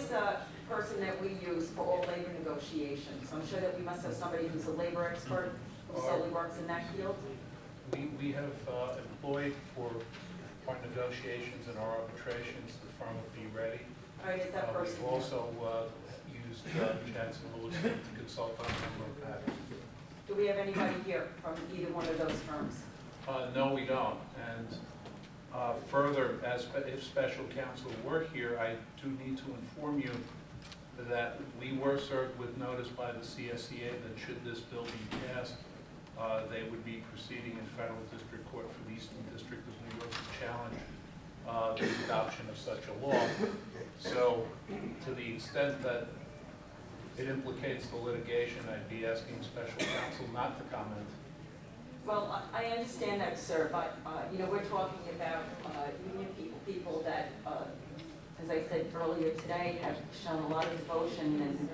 is a person that we use for all labor negotiations? I'm sure that we must have somebody who's a labor expert who solely works in that field. We have employed for our negotiations and our arbitrations the firm of Be Ready. All right, is that person? We've also used Jansen Lewis to consult on a number of matters. Do we have anybody here from either one of those firms? No, we don't. And further, if special counsel were here, I do need to inform you that we were served with notice by the CSEA that should this bill be passed, they would be proceeding in federal district court for the Eastern District of New York to challenge the adoption of such a law. So to the extent that it implicates the litigation, I'd be asking special counsel not to comment. Well, I understand that, sir, but you know, we're talking about union people that, as I said earlier today, have shown a lot of devotion and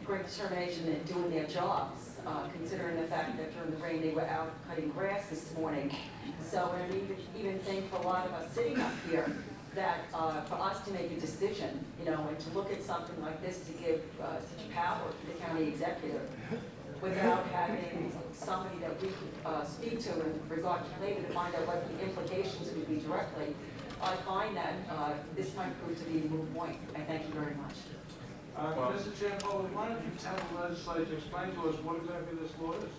great determination in doing their jobs, considering the fact that during the rain they were out cutting grass this morning. So, and I even think for a lot of us sitting up here, that for us to make a decision, you know, and to look at something like this to give such power to the county executive without having somebody that we could speak to in regard to labor to find out what the implications would be directly, I find that this might prove to be a moot point. I thank you very much. Mr. Chairman, why don't you tell the legislature, explain to us what exactly this law is?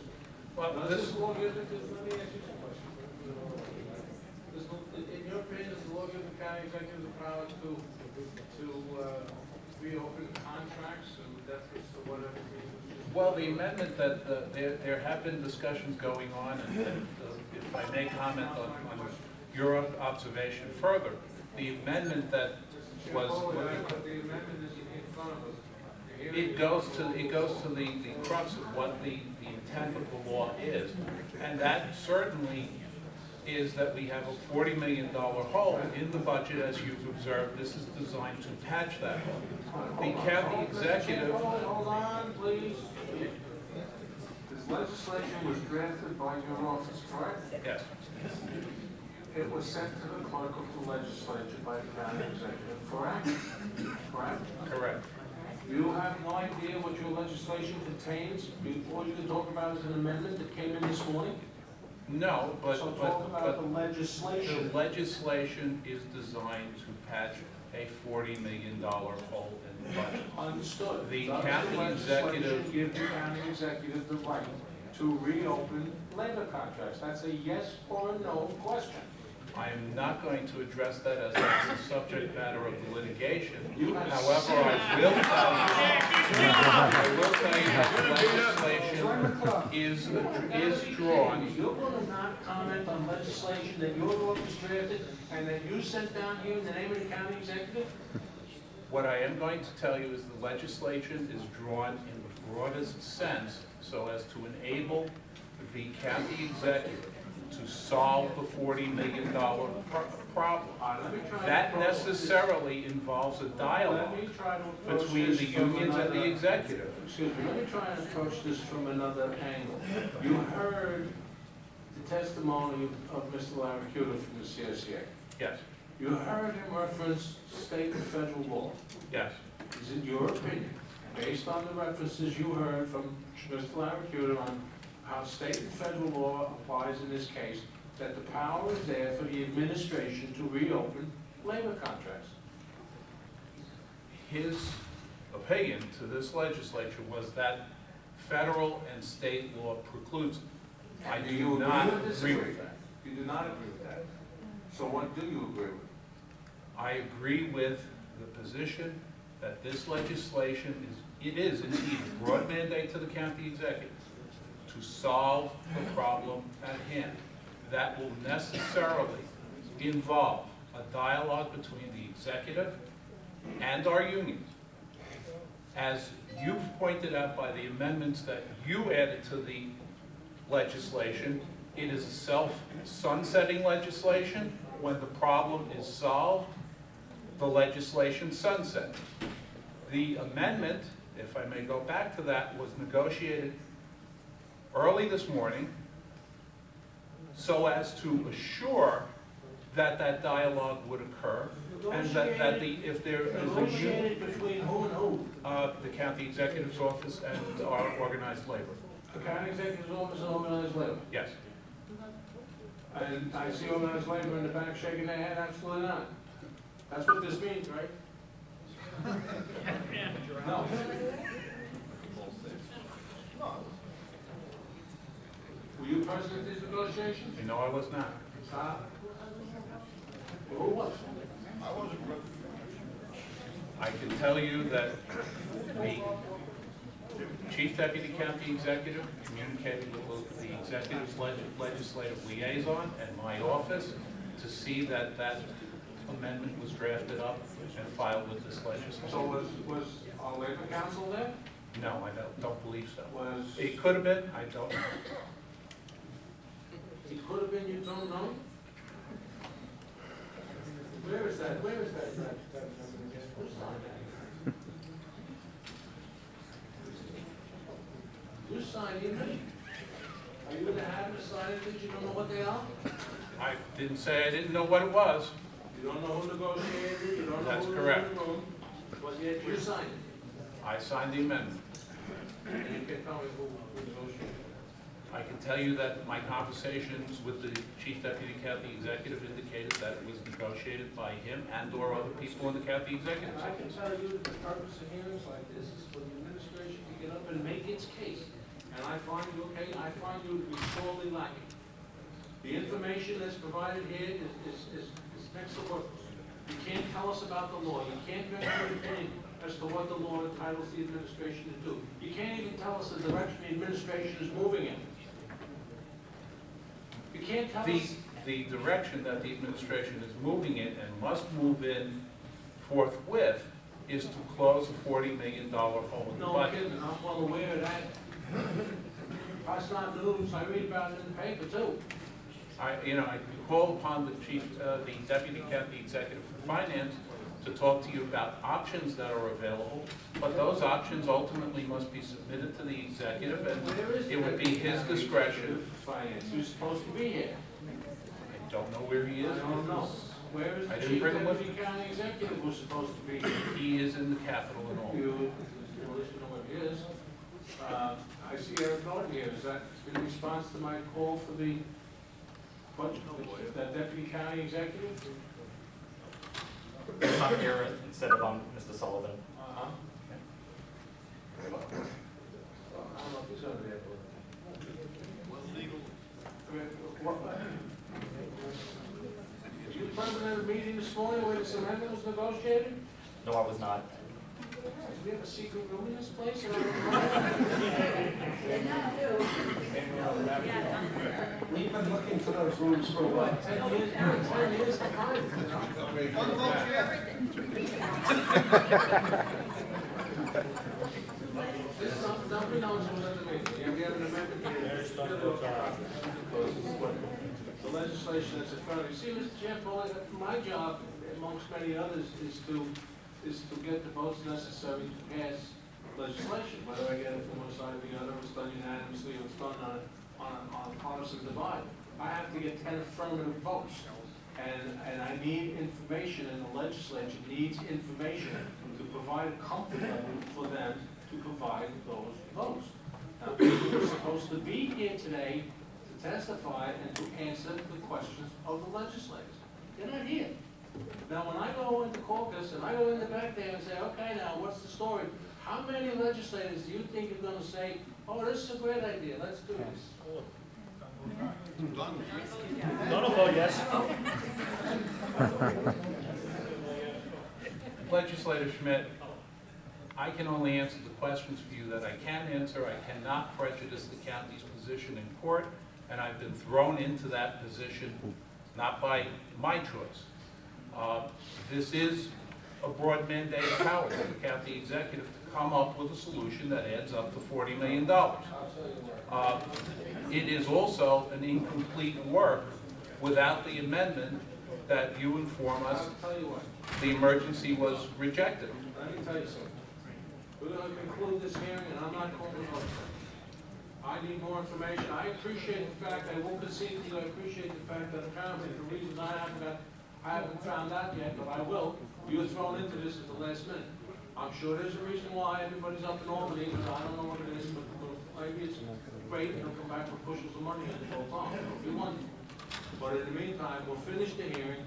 Well, Does this this law give it, let me ask you a question. In your opinion, does the law give the county executive the power to reopen contracts and deficits or whatever? well, the amendment that there have been discussions going on, and if I may comment on your observation further, the amendment that was the amendment is in front of us. it goes to the crux of what the intent of the law is, and that certainly is that we have a $40 million hole in the budget, as you've observed. This is designed to patch that hole. The county executive. Hold on, please. This legislation was drafted by your office, correct? Yes. It was sent to the clerk of the legislature by the county executive for action, correct? Correct. You have no idea what your legislation contains? All you can talk about is an amendment that came in this morning? No, but So talk about the legislation. the legislation is designed to patch a $40 million hole in the budget. Understood. The Does county legislation executive- give the county executive the right to reopen labor contracts? That's a yes or a no question. I am not going to address that as that's the subject matter of the litigation. You have However, I will tell you that the legislation is drawn. You're going to not comment on legislation that your office drafted and that you sent down here in the name of the county executive? What I am going to tell you is the legislation is drawn in the broadest sense so as to enable the county executive to solve the $40 million problem. That necessarily involves a dialogue between the unions and the executive. Excuse me, let me try and approach this from another angle. You heard the testimony of Mr. Laracuda from the CSEA. Yes, You heard him reference state and federal law. yes. Is it your opinion, based on the references you heard from Mr. Laracuda on how state and federal law applies in this case, that the power is there for the administration to reopen labor contracts? His opinion to this legislature was that federal and state law precludes it. I Do you do not agree or agree disagree with that. You do not agree with that. So what do you agree with? I agree with the position that this legislation is indeed a broad mandate to the county executive to solve the problem at hand. That will necessarily involve a dialogue between the executive and our unions. As you've pointed out by the amendments that you added to the legislation, it is a self-sunsetting legislation. When the problem is solved, the legislation sunsets. The amendment, if I may go back to that, was negotiated early this morning so as to assure that that dialogue would occur And that if there is a Negotiated between who and who? the county executive's office and our organized labor. The county executive's office and organized labor. Yes. And I see organized labor in the back shaking their head, absolutely not. That's what this means, right? No. Were you present at these negotiations? No, I was not. Who was? I can tell you that the chief deputy county executive communicated with the executive's legislative liaison and my office to see that that amendment was drafted up and filed with this legislature. So was our labor council there? No, I don't believe so. Was, It could have been, I don't know. it could have been, you don't know? Where is that? Who's signed that? You signed it? Are you gonna have to sign it that you don't know what they are? I didn't say I didn't know what it was. You don't know who negotiated it, you don't know That's who was in correct. the room, but yet you signed it. I signed the amendment. And you can't tell me who negotiated it. I can tell you that my conversations with the chief deputy county executive indicated that it was negotiated by him and/or other people in the county executive's And I can office. tell you that the purpose of hearings like this is for the administration to get up and make its case. And I find you to be sorely lacking. The information that's provided here is next to worthless. You can't tell us about the law. You can't make an opinion as to what the law entitles the administration to do. You can't even tell us the direction the administration is moving in. You can't tell us. The direction that the administration is moving in and must move in forthwith is to close a $40 million hole in the No budget. kidding, I'm well aware of that. That's not news, I read about it in the paper too. I call upon the deputy county executive for finance to talk to you about options that are available, but those options ultimately must be submitted to the executive, and Where is it would be his discretion. Finance, who's supposed to be here? I don't know where he I is. don't know. Where is I the didn't chief bring him with deputy county executive who's supposed to be here? He is in the Capitol and all. You, well, at least you know what it is. I see Eric Norton here, is that in response to my call for the budget, that deputy county executive? I'm here instead of Mr. Sullivan. Uh-huh. I don't know if he's gonna be able to. You present at a meeting this morning where this amendment was negotiated? No, I was not. Do we have a secret room in this place? We've been looking for those rooms for a while. 10 years behind. This is nobody knows who was at the meeting. Yeah, we have an amendment here. The legislation that's in front of you. See, Mr. Chair, my job, amongst many others, is to get the votes necessary to pass legislation. Whether I get it from one side or the other, it's done unanimously, or it's done on a partisan divide. I have to get 10 affirmative votes. And I need information, and the legislature needs information to provide comfort level for them to provide those votes. Now, people are supposed to be here today to testify and to answer the questions of the legislators. They're not here. Now, when I go into caucus and I go in the back there and say, okay, now what's the story? How many legislators do you think are going to say, oh, this is a great idea, let's do this? Don't vote yes. Legislator Schmidt, I can only answer the questions for you that I can answer. I cannot prejudice the county's position in court, and I've been thrown into that position not by my choice. This is a broad mandated power to the county executive to come up with a solution that adds up to $40 million. It is also an incomplete work without the amendment that you inform us I'll tell you what. the emergency was rejected. Let me tell you something. We're going to conclude this hearing, and I'm not calling it over. I need more information. I appreciate the fact, I will concede to you, I appreciate the fact that apparently for reasons I I haven't found out yet, but I will. You were thrown into this at the last minute. I'm sure there's a reason why everybody's up in Albany, but I don't know what it is, but maybe it's great, and they'll come back with bushels of money and it'll go on. It'll be wonderful. But in the meantime, we'll finish the hearing,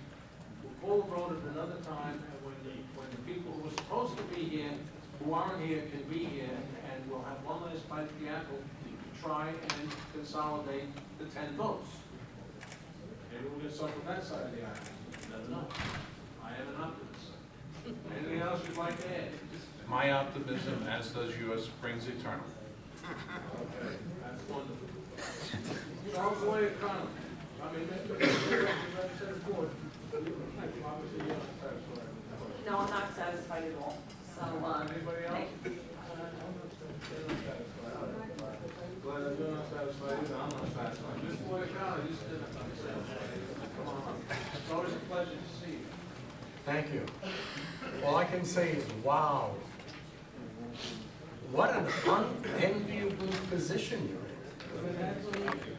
we'll call the vote at another time, and when the people who are supposed to be here, who aren't here, can be here, and we'll have one last bite at the apple to try and consolidate the 10 votes. Maybe we'll get some from that side of the aisle. You never know. I am an optimist. Anything else you'd like to add? My optimism, as does yours, springs eternal. Okay, that's wonderful. Charles Way economy. I mean, Mr. Representative Ford, obviously you're not satisfied with the question. No, I'm not satisfied at all. So, Anybody else? Glad you're not satisfied either. I'm not satisfied. Mr. Boyd Collins, you still not satisfied. Come on up. It's always a pleasure to see you. Thank you. All I can say is, wow. What an unenviable position you're in.